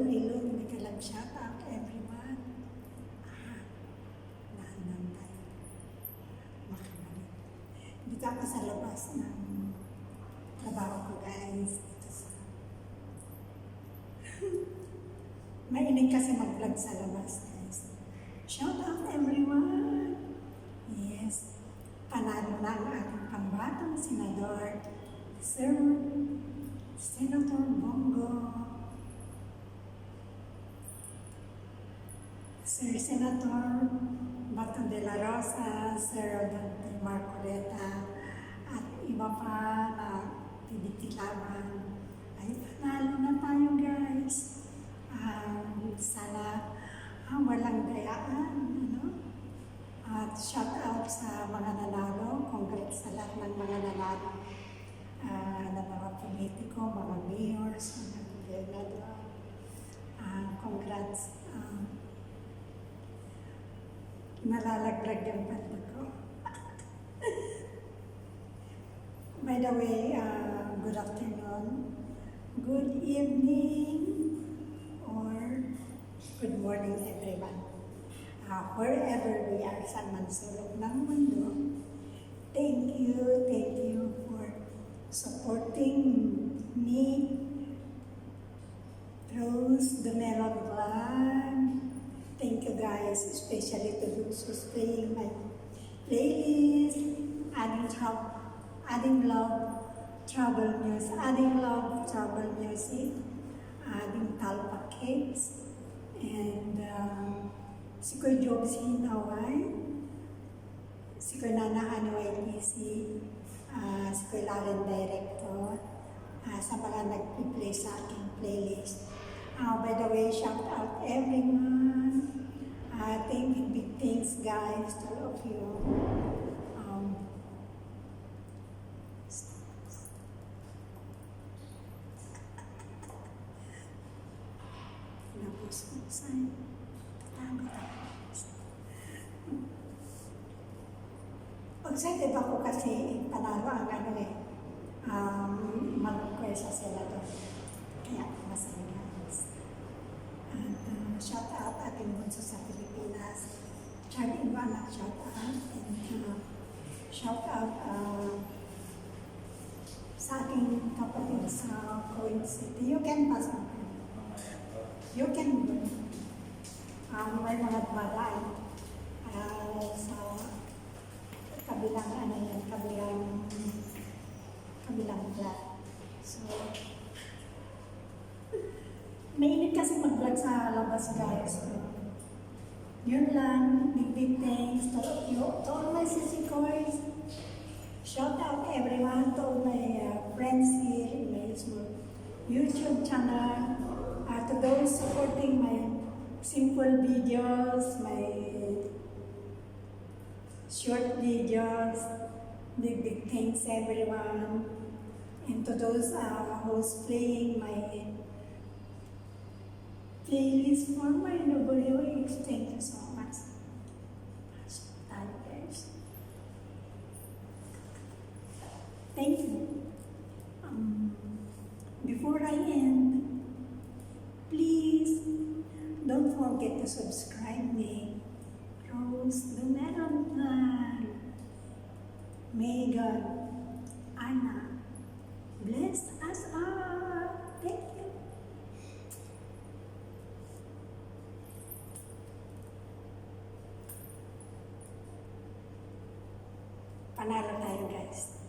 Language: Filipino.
hello, nagkalag shout out everyone. Naandang tayo. Makabalik. Dito ako sa labas ng trabaho ko guys. Dito sa... Mainig kasi mag-vlog sa labas guys. Shout out everyone. Yes. Panalo na ang ating pambatang senador, Senator Bongo. Sir Senator Bato de la Rosa, Sir Rodante Marcoleta, at iba pa na tinitilaban. Ay, panalo na tayo guys. Sana walang dayaan, ano? At shout out sa mga nanalo, congrats sa lahat ng mga nanalo. Na mga politiko, mga mayors, mga gobernador. Congrats. Nalalaglag yung pati ko. By the way, good afternoon, good evening, or good morning everyone. Wherever we are sa mansulok ng mundo, thank you for supporting me through the Melon Vlog. Thank you guys, especially to those who's playing my playlist, adding love, travel music, adding talpa cakes, and si Kuya Jobs Hinaway, si Kuya Nana NYPC, si Kuya Laren Director, sa mga nag-play sa aking playlist. By the way, shout out everyone. Thank you, big thanks guys to all of you. Napos ko sa'yo. Tatago tayo. Excited ako kasi panalo ang mag-request sa senador. Kaya masaya guys. And shout out ating bunso sa Pilipinas. Charlie Ivana, shout out. And shout out sa aking kapatid sa Kuwait City. You can pass on. You can do. May mga bagay sa kabilang vlog. So, mainit kasi mag-vlog sa labas guys. So, yun lang. Big thanks to all my sisikoys. Shout out everyone to all my friends here in my YouTube channel. To those supporting my simple videos, my short videos, big thanks everyone. And to those who's playing my playlist for my WX, thank you so much. Guys. Thank you. Before I end, please don't forget to subscribe me. Rose the Melon Vlog. May God, Anna, bless us all. Thank you. Panalo tayo guys.